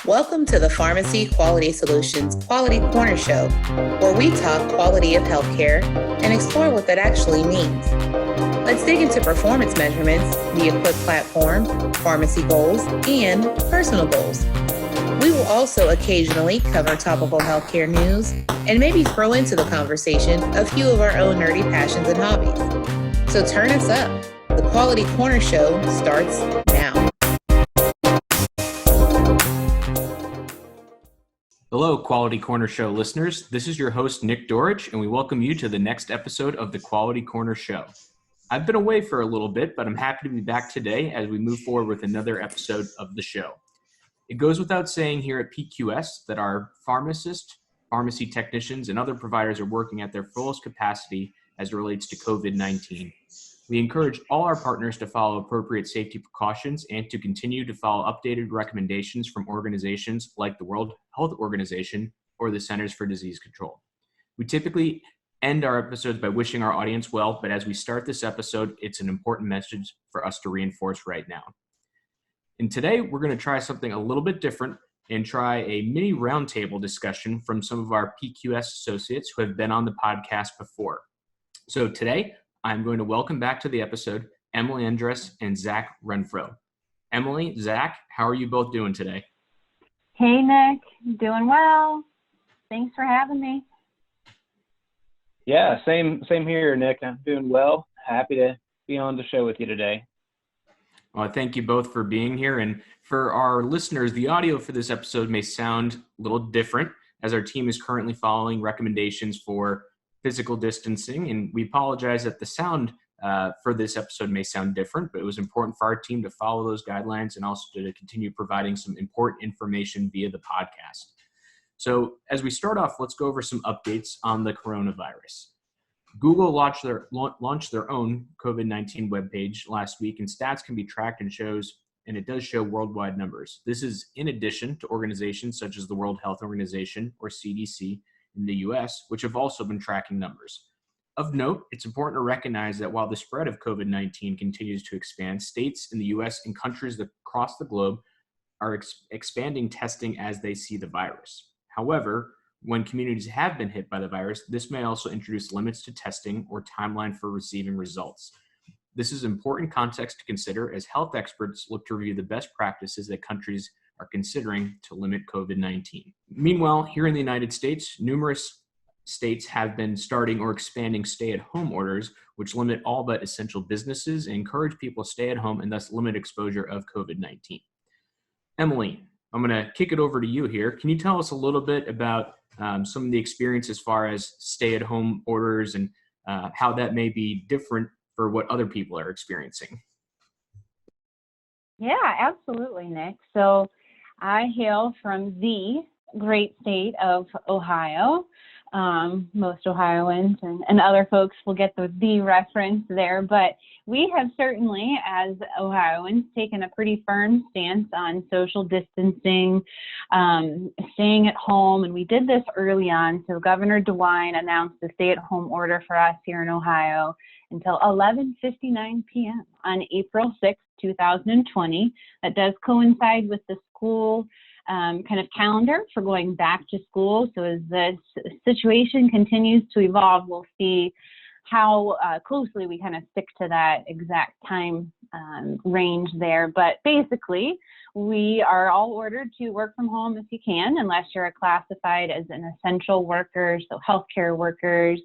Welcome to the Pharmacy Quality Solutions Quality Corner Show, where we talk quality of healthcare and explore what that actually means. Let's dig into performance measurements, the equipped platform, pharmacy goals, and personal goals. We will also occasionally cover topical healthcare news and maybe throw into the conversation a few of our own nerdy passions and hobbies. So turn us up. The Quality Corner Show starts now. Hello, Quality Corner Show listeners. This is your host, Nick Dorich, and we welcome you to the next episode of the Quality Corner Show. I've been away for a little bit, but I'm happy to be back today as we move forward with another episode of the show. It goes without saying here at PQS that our pharmacists, pharmacy technicians, and other providers are working at their fullest capacity as it relates to COVID-19. We encourage all our partners to follow appropriate safety precautions and to continue to follow updated recommendations from organizations like the World Health Organization or the Centers for Disease Control. We typically end our episodes by wishing our audience well, but as we start this episode, it's an important message for us to reinforce right now. And today, we're going to try something a little bit different and try a mini roundtable discussion from some of our PQS associates who have been on the podcast before. So today, I'm going to welcome back to the episode Emily Endres and Zac Renfro. Emily, Zac, how are you both doing today? Hey, Nick. Doing well. Thanks for having me. Yeah, same here, Nick. I'm doing well. Happy to be on the show with you today. Well, thank you both for being here. And for our listeners, the audio for this episode may sound a little different as our team is currently following recommendations for physical distancing. And we apologize that the sound for this episode may sound different, but it was important for our team to follow those guidelines and also to continue providing some important information via the podcast. So as we start off, let's go over some updates on the coronavirus. Google launched their own COVID-19 webpage last week, and stats can be tracked and it does show worldwide numbers. This is in addition to organizations such as the World Health Organization or CDC in the US, which have also been tracking numbers. Of note, it's important to recognize that while the spread of COVID-19 continues to expand, states in the US and countries across the globe are expanding testing as they see the virus. However, when communities have been hit by the virus, this may also introduce limits to testing or timeline for receiving results. This is important context to consider as health experts look to review the best practices that countries are considering to limit COVID-19. Meanwhile, here in the United States, numerous states have been starting or expanding stay-at-home orders, which limit all but essential businesses and encourage people to stay at home and thus limit exposure of COVID-19. Emily, I'm going to kick it over to you here. Can you tell us a little bit about some of the experience as far as stay-at-home orders and how that may be different for what other people are experiencing? Yeah, absolutely, Nick. So I hail from the great state of Ohio. Most Ohioans and other folks will get the reference there, but we have certainly, as Ohioans, taken a pretty firm stance on social distancing, staying at home, and we did this early on. So Governor DeWine announced a stay-at-home order for us here in Ohio until 11:59 p.m. on April 6, 2020. That does coincide with the school kind of calendar for going back to school. So as the situation continues to evolve, we'll see how closely we kind of stick to that exact time range there. But basically, we are all ordered to work from home if you can, unless you're classified as an essential worker, so healthcare workers,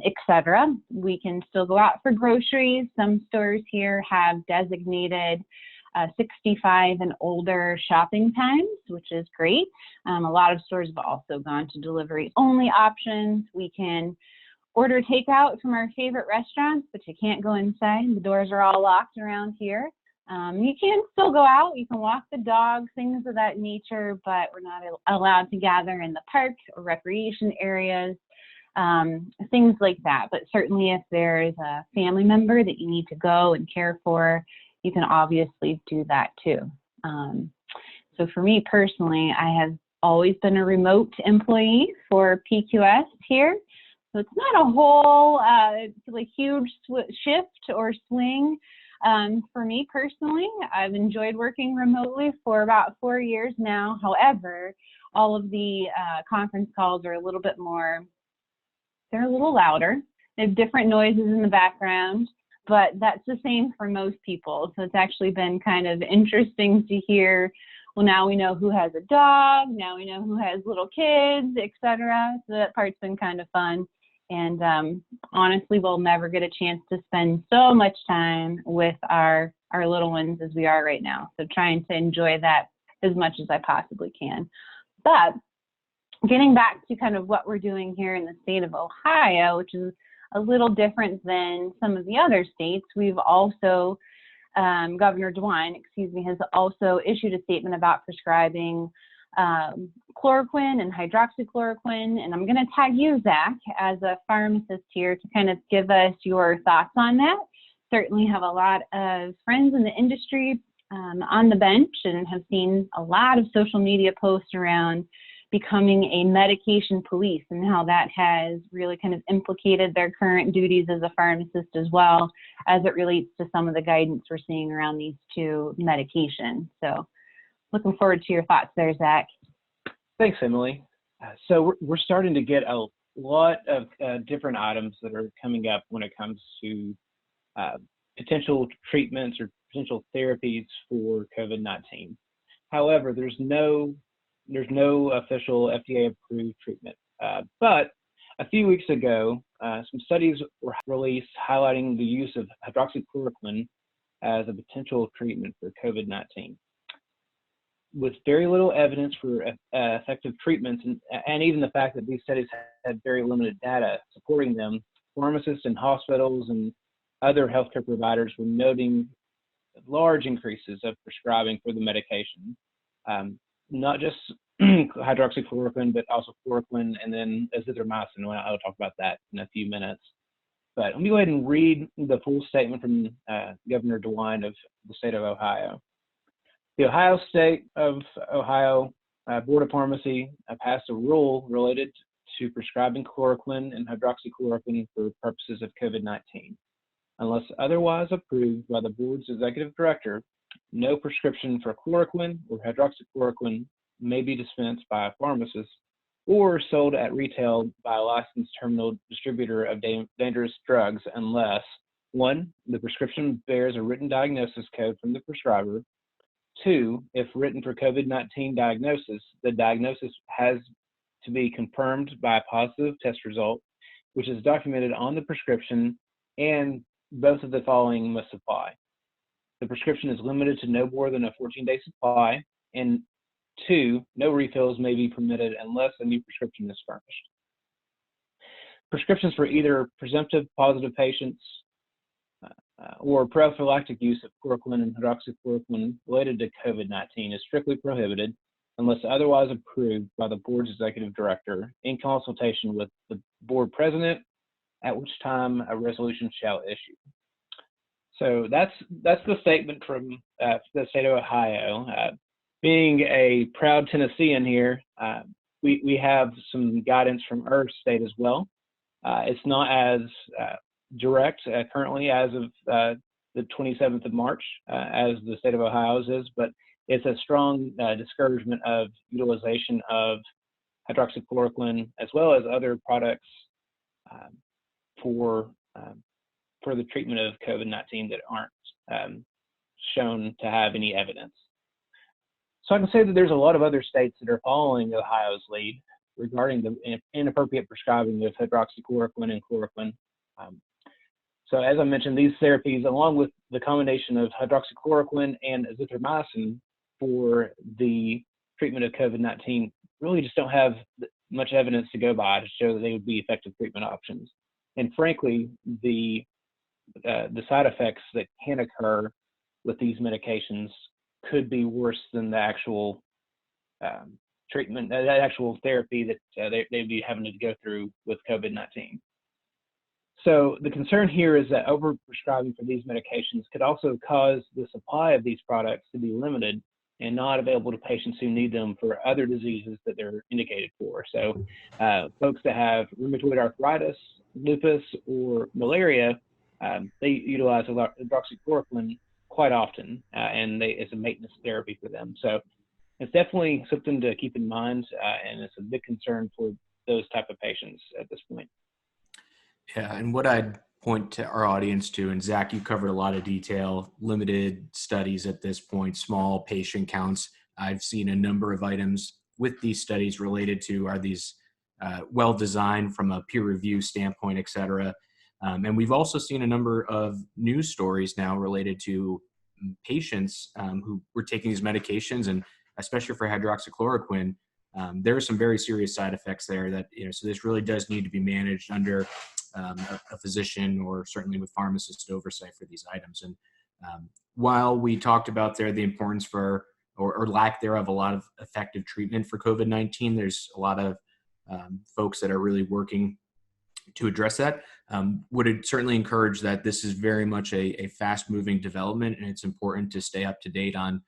etc. We can still go out for groceries. Some stores here have designated 65 and older shopping times, which is great. A lot of stores have also gone to delivery-only options. We can order takeout from our favorite restaurants, but you can't go inside. The doors are all locked around here. You can still go out. You can walk the dog, things of that nature, but we're not allowed to gather in the park or recreation areas, things like that. But certainly if there's a family member that you need to go and care for, you can obviously do that too. So for me personally, I have always been a remote employee for PQS here. So it's not a whole huge shift or swing For me personally, I've enjoyed working remotely for about 4 years now. However, all of the conference calls are a little bit more, they're a little louder. They have different noises in the background, but that's the same for most people. So it's actually been kind of interesting to hear, well, now we know who has a dog, now we know who has little kids, etc. So that part's been kind of fun. And honestly, we'll never get a chance to spend so much time with our little ones as we are right now. So trying to enjoy that as much as I possibly can. But getting back to kind of what we're doing here in the state of Ohio, which is a little different than some of the other states, we've also, Governor DeWine, has also issued a statement about prescribing chloroquine and hydroxychloroquine. And I'm going to tag you, Zac, as a pharmacist here to kind of give us your thoughts on that. Certainly have a lot of friends in the industry on the bench and have seen a lot of social media posts around becoming a medication police and how that has really kind of implicated their current duties as a pharmacist as well as it relates to some of the guidance we're seeing around these two medications. So looking forward to your thoughts there, Zac. Thanks, Emily. So we're starting to get a lot of different items that are coming up when it comes to potential treatments or potential therapies for COVID-19. However, there's no official FDA-approved treatment. But a few weeks ago, some studies were released highlighting the use of hydroxychloroquine as a potential treatment for COVID-19. With very little evidence for effective treatments, and even the fact that these studies had very limited data supporting them, pharmacists and hospitals and other healthcare providers were noting large increases of prescribing for the medication. Not just hydroxychloroquine, but also chloroquine and then azithromycin. I'll talk about that in a few minutes. But let me go ahead and read the full statement from Governor DeWine of the state of Ohio. The Ohio State of Ohio Board of Pharmacy passed a rule related to prescribing chloroquine and hydroxychloroquine for purposes of COVID-19. Unless otherwise approved by the board's executive director, no prescription for chloroquine or hydroxychloroquine may be dispensed by a pharmacist or sold at retail by a licensed terminal distributor of dangerous drugs unless, 1, the prescription bears a written diagnosis code from the prescriber, 2, if written for COVID-19 diagnosis, the diagnosis has to be confirmed by a positive test result, which is documented on the prescription, and both of the following must apply. The prescription is limited to no more than a 14-day supply, and 2, no refills may be permitted unless a new prescription is furnished. Prescriptions for either presumptive positive patients or prophylactic use of chloroquine and hydroxychloroquine related to COVID-19 is strictly prohibited unless otherwise approved by the board's executive director in consultation with the board president, at which time a resolution shall issue. So that's the statement from the state of Ohio. Being a proud Tennessean here, we have some guidance from our state as well. It's not as direct currently as of the 27th of March as the state of Ohio's is, but it's a strong discouragement of utilization of hydroxychloroquine as well as other products for the treatment of COVID-19 that aren't shown to have any evidence. So I can say that there's a lot of other states that are following Ohio's lead regarding the inappropriate prescribing of hydroxychloroquine and chloroquine. So as I mentioned, these therapies, along with the combination of hydroxychloroquine and azithromycin for the treatment of COVID-19, really just don't have much evidence to go by to show that they would be effective treatment options. And frankly, the side effects that can occur with these medications could be worse than the actual treatment, the actual therapy that they'd be having to go through with COVID-19. So the concern here is that overprescribing for these medications could also cause the supply of these products to be limited and not available to patients who need them for other diseases that they're indicated for. So folks that have rheumatoid arthritis, lupus, or malaria they utilize hydroxychloroquine quite often, and it's a maintenance therapy for them. So it's definitely something to keep in mind, and it's a big concern for those type of patients at this point. Yeah, and what I'd point to our audience to, and Zac, you covered a lot of detail, limited studies at this point, small patient counts. I've seen a number of items with these studies related to, are these well designed from a peer review standpoint, et cetera. And we've also seen a number of news stories now related to patients who were taking these medications, and especially for hydroxychloroquine, there are some very serious side effects there that, so this really does need to be managed under a physician or certainly with pharmacist oversight for these items. And while we talked about there the importance for, or lack thereof, a lot of effective treatment for COVID-19, there's a lot of folks that are really working to address that. Would certainly encourage that this is very much a fast-moving development, and it's important to stay up to date on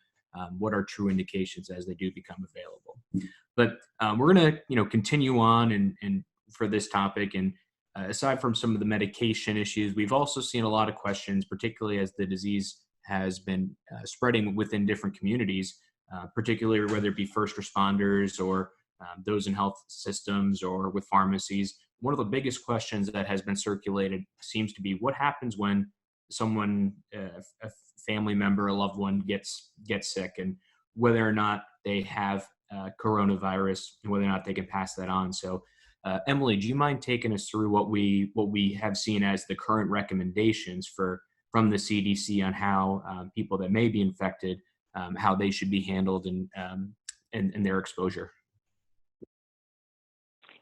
what are true indications as they do become available. But we're going to, continue on and for this topic. And aside from some of the medication issues, we've also seen a lot of questions, particularly as the disease has been spreading within different communities, particularly whether it be first responders or those in health systems or with pharmacies. One of the biggest questions that has been circulated seems to be what happens when someone, a family member, a loved one gets sick, and whether or not they have coronavirus and whether or not they can pass that on. So Emily, do you mind taking us through what we have seen as the current recommendations from the CDC on how people that may be infected, how they should be handled and their exposure?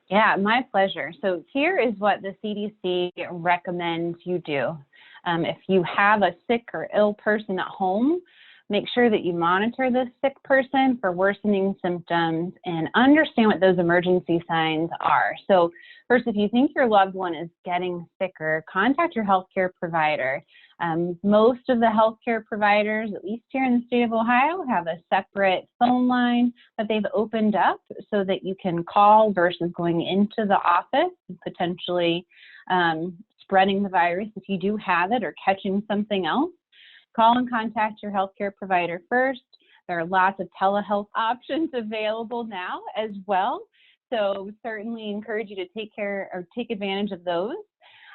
Yeah, my pleasure. So here is what the CDC recommends you do. If you have a sick or ill person at home, make sure that you monitor this sick person for worsening symptoms and understand what those emergency signs are. So first, if you think your loved one is getting sicker, contact your healthcare provider. Most of the healthcare providers, at least here in the state of Ohio, have a separate phone line that they've opened up so that you can call versus going into the office and potentially spreading the virus if you do have it or catching something else. Call and contact your healthcare provider first. There are lots of telehealth options available now as well. So certainly encourage you to take advantage of those.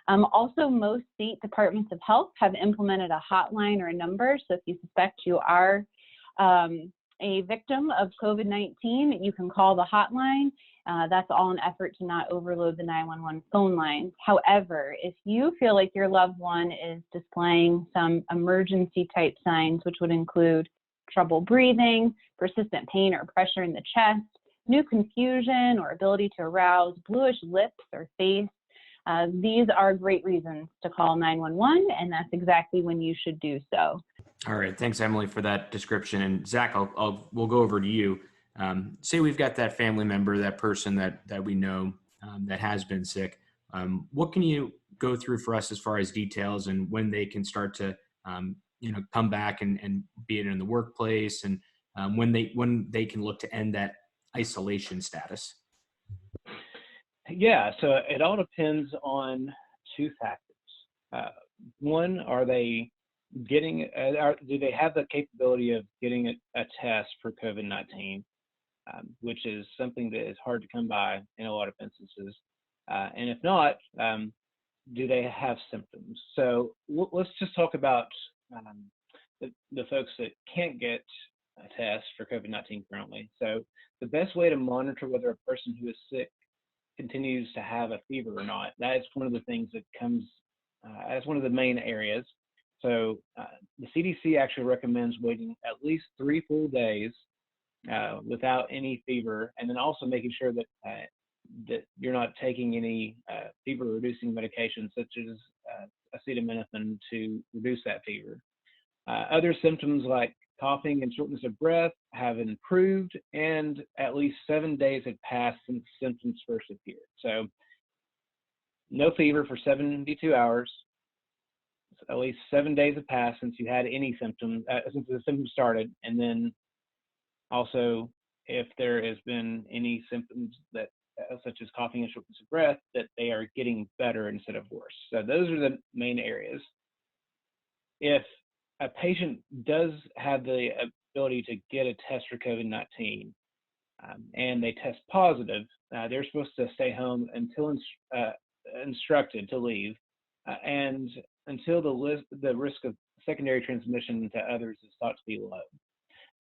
Also, most state departments of health have implemented a hotline or a number. So if you suspect you are a victim of COVID-19, you can call the hotline. That's all an effort to not overload the 911 phone lines. However, if you feel like your loved one is displaying some emergency type signs, which would include trouble breathing, persistent pain or pressure in the chest, new confusion or ability to arouse, bluish lips or face, these are great reasons to call 911, and that's exactly when you should do so. All right. Thanks, Emily, for that description. And Zac, we'll go over to you. Say we've got that family member, that person that we know that has been sick. What can you go through for us as far as details and when they can start to, come back and be it in the workplace, and when they can look to end that isolation status? Yeah, so it all depends on two factors. One, are they getting? Do they have the capability of getting a test for COVID-19, which is something that is hard to come by in a lot of instances? And if not, do they have symptoms? So let's just talk about the folks that can't get a test for COVID-19 currently. So the best way to monitor whether a person who is sick continues to have a fever or not, that is one of the things that comes as one of the main areas. So the CDC actually recommends waiting at least 3 full days without any fever, and then also making sure that that you're not taking any fever-reducing medications such as acetaminophen to reduce that fever. Other symptoms like coughing and shortness of breath have improved, and at least 7 days have passed since symptoms first appeared. So no fever for 72 hours. At least 7 days have passed since you had any symptoms, since the symptoms started. And then also, if there has been any symptoms that such as coughing and shortness of breath, that they are getting better instead of worse. So those are the main areas. If a patient does have the ability to get a test for COVID-19 and they test positive, they're supposed to stay home until instructed to leave and until the risk of secondary transmission to others is thought to be low.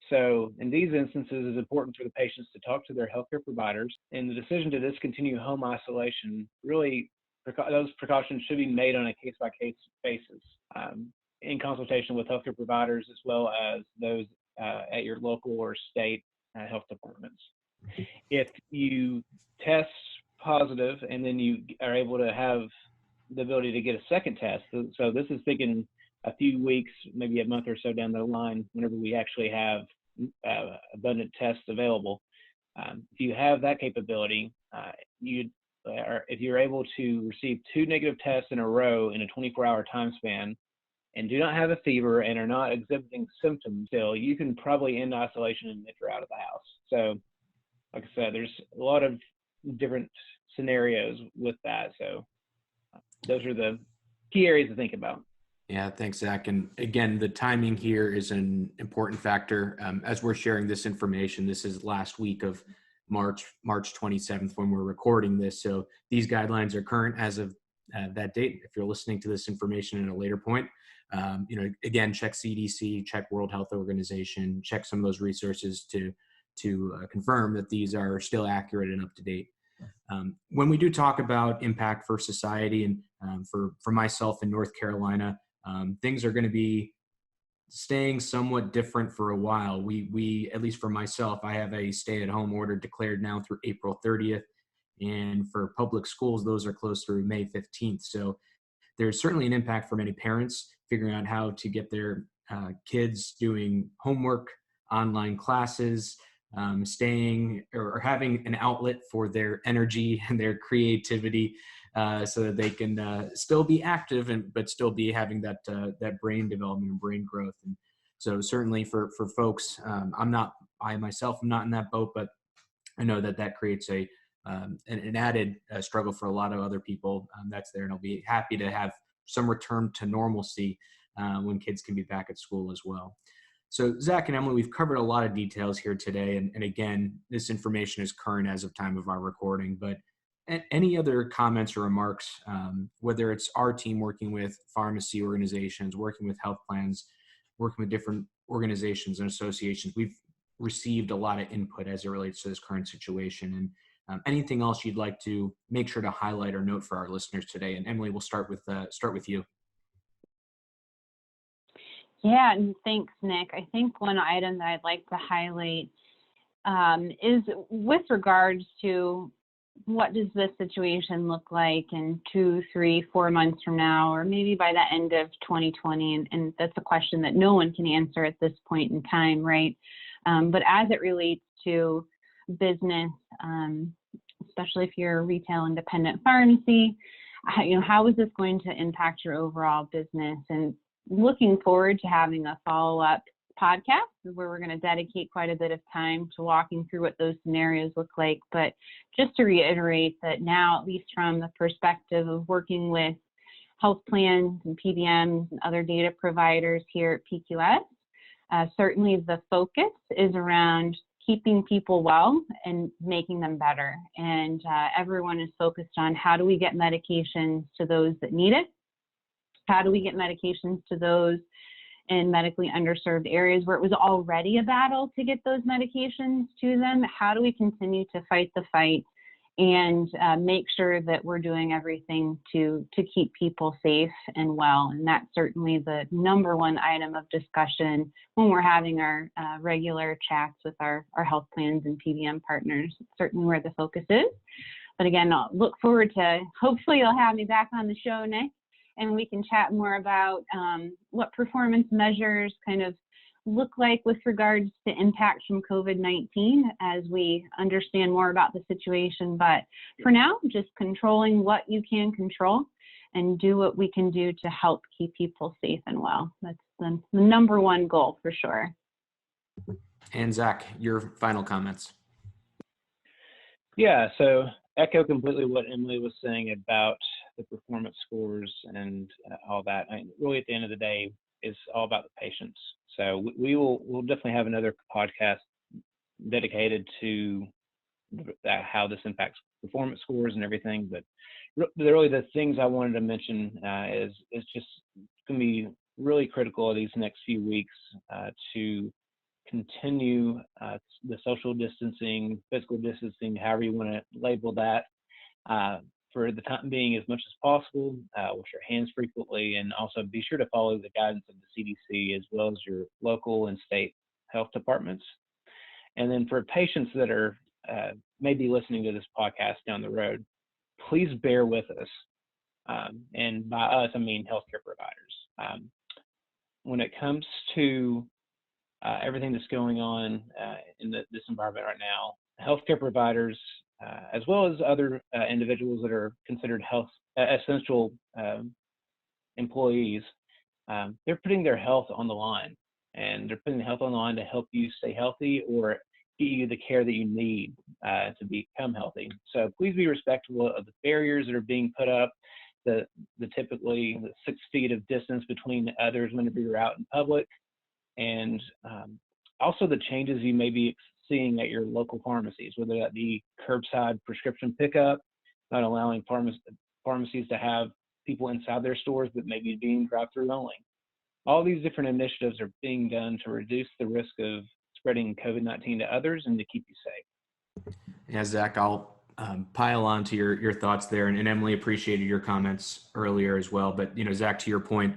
So in these instances, it's important for the patients to talk to their healthcare providers, and the decision to discontinue home isolation, really those precautions should be made on a case-by-case basis in consultation with healthcare providers as well as those at your local or state health departments. If you test positive and then you are able to have the ability to get a second test, so this is thinking a few weeks, maybe a month or so down the line, whenever we actually have abundant tests available. If you have that capability, if you're able to receive 2 negative tests in a row in a 24-hour time span and do not have a fever and are not exhibiting symptoms still, you can probably end isolation and enter out of the house. So, like I said, there's a lot of different scenarios with that. So those are the key areas to think about. Yeah, thanks, Zach. And again, the timing here is an important factor. As we're sharing this information, this is last week of March 27th when we're recording this. So these guidelines are current as of that date. If you're listening to this information at a later point, again, check CDC, check World Health Organization, check some of those resources to confirm that these are still accurate and up to date. When we do talk about impact for society and for myself in North Carolina, things are going to be staying somewhat different for a while. We, at least for myself, I have a stay-at-home order declared now through April 30th. And for public schools, those are closed through May 15th. So there's certainly an impact for many parents figuring out how to get their kids doing homework, online classes, staying or having an outlet for their energy and their creativity so that they can still be active but still be having that brain development and brain growth. And so certainly for folks, I'm not in that boat, but I know that creates an added struggle for a lot of other people that's there. And I'll be happy to have some return to normalcy when kids can be back at school as well. So Zach and Emily, we've covered a lot of details here today. And again, this information is current as of time of our recording, but any other comments or remarks, whether it's our team working with pharmacy organizations, working with health plans, working with different organizations and associations, we've received a lot of input as it relates to this current situation. And anything else you'd like to make sure to highlight or note for our listeners today? And Emily, we'll start with you. Yeah, and thanks, Nick. I think one item that I'd like to highlight is with regards to what does this situation look like in 2, 3, 4 months from now, or maybe by the end of 2020? And that's a question that no one can answer at this point in time, right? But as it relates to business, especially if you're a retail independent pharmacy, how is this going to impact your overall business? And looking forward to having a follow-up podcast where we're going to dedicate quite a bit of time to walking through what those scenarios look like. But just to reiterate that now, at least from the perspective of working with health plans and PBMs and other data providers here at PQS, certainly the focus is around keeping people well and making them better. And everyone is focused on how do we get medications to those that need it? How do we get medications to those in medically underserved areas where it was already a battle to get those medications to them? How do we continue to fight the fight and make sure that we're doing everything to keep people safe and well? And that's certainly the number one item of discussion when we're having our regular chats with our health plans and PBM partners. It's certainly where the focus is. But again, I'll look forward to, hopefully you'll have me back on the show, Nick, and we can chat more about what performance measures kind of look like with regards to impact from COVID-19 as we understand more about the situation. But for now, just controlling what you can control and do what we can do to help keep people safe and well. That's the number one goal for sure. And Zach, your final comments. Yeah, so echo completely what Emily was saying about the performance scores and all that. Really, at the end of the day, it's all about the patients. So we'll definitely have another podcast dedicated to how this impacts performance scores and everything. But really, the things I wanted to mention is just going to be really critical of these next few weeks to continue the social distancing, physical distancing, however you want to label that, for the time being as much as possible. Wash your hands frequently, and also be sure to follow the guidance of the CDC as well as your local and state health departments. And then for patients that are maybe listening to this podcast down the road, please bear with us. And by us, I mean healthcare providers. When it comes to everything that's going on in this environment right now, healthcare providers, as well as other individuals that are considered health essential employees, they're putting their health on the line, and they're putting the health on the line to help you stay healthy or get you the care that you need to become healthy. So please be respectful of the barriers that are being put up, the typically the 6 feet of distance between others whenever you're out in public, and also the changes you may be seeing at your local pharmacies, whether that be curbside prescription pickup, not allowing pharmacies to have people inside their stores, but maybe being drive-through only. All these different initiatives are being done to reduce the risk of spreading COVID-19 to others and to keep you safe. Yeah, Zach, I'll pile on to your thoughts there. And Emily, appreciated your comments earlier as well. But, Zach, to your point,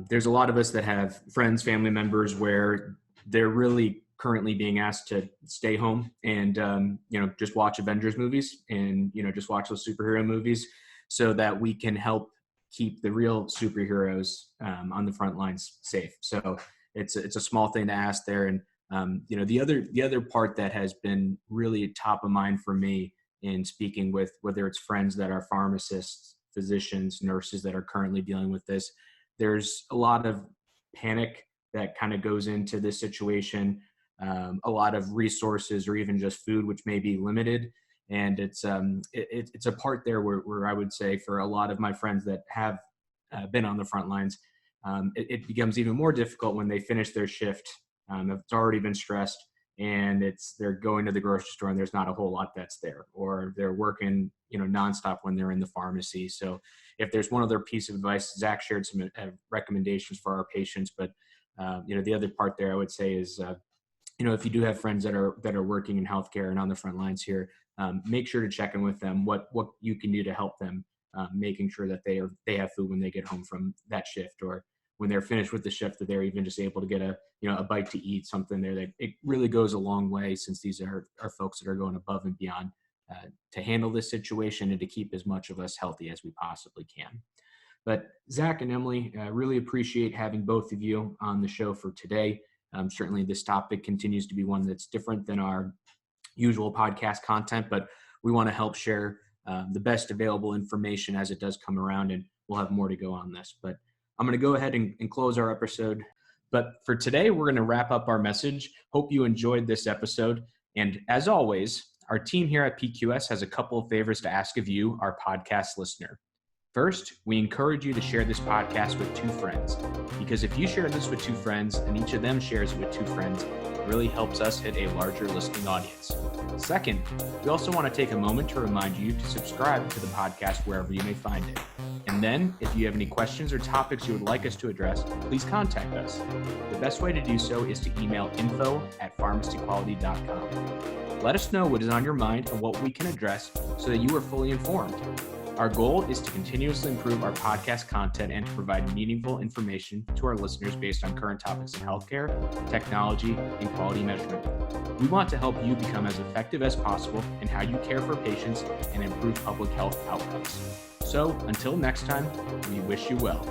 there's a lot of us that have friends, family members where they're really currently being asked to stay home and, just watch Avengers movies and, just watch those superhero movies so that we can help keep the real superheroes on the front lines safe. So it's a small thing to ask there. And, the other part that has been really top of mind for me in speaking with, whether it's friends that are pharmacists, physicians, nurses that are currently dealing with this, there's a lot of panic that kind of goes into this situation, a lot of resources or even just food, which may be limited. And it's a part there where I would say for a lot of my friends that have been on the front lines, it becomes even more difficult when they finish their shift. It's already been stressed, and they're going to the grocery store and there's not a whole lot that's there, or they're working nonstop when they're in the pharmacy. So if there's one other piece of advice, Zach shared some recommendations for our patients, but the other part there I would say is if you do have friends that are working in healthcare and on the front lines here, make sure to check in with them what you can do to help them, making sure that they have food when they get home from that shift, or when they're finished with the shift, that they're even just able to get a bite to eat, something there. That it really goes a long way, since these are folks that are going above and beyond to handle this situation and to keep as much of us healthy as we possibly can. But Zach and Emily, really appreciate having both of you on the show for today. Certainly this topic continues to be one that's different than our usual podcast content, but we want to help share the best available information as it does come around, and we'll have more to go on this. But I'm going to go ahead and close our episode. But for today, we're going to wrap up our message. Hope you enjoyed this episode. And as always, our team here at PQS has a couple of favors to ask of you, our podcast listener. First, we encourage you to share this podcast with 2 friends, because if you share this with 2 friends and each of them shares it with 2 friends, it really helps us hit a larger listening audience. Second, we also want to take a moment to remind you to subscribe to the podcast wherever you may find it. And then, if you have any questions or topics you would like us to address, please contact us. The best way to do so is to email info@pharmacyquality.com. Let us know what is on your mind and what we can address so that you are fully informed. Our goal is to continuously improve our podcast content and to provide meaningful information to our listeners based on current topics in healthcare, technology, and quality measurement. We want to help you become as effective as possible in how you care for patients and improve public health outcomes. So, until next time, we wish you well.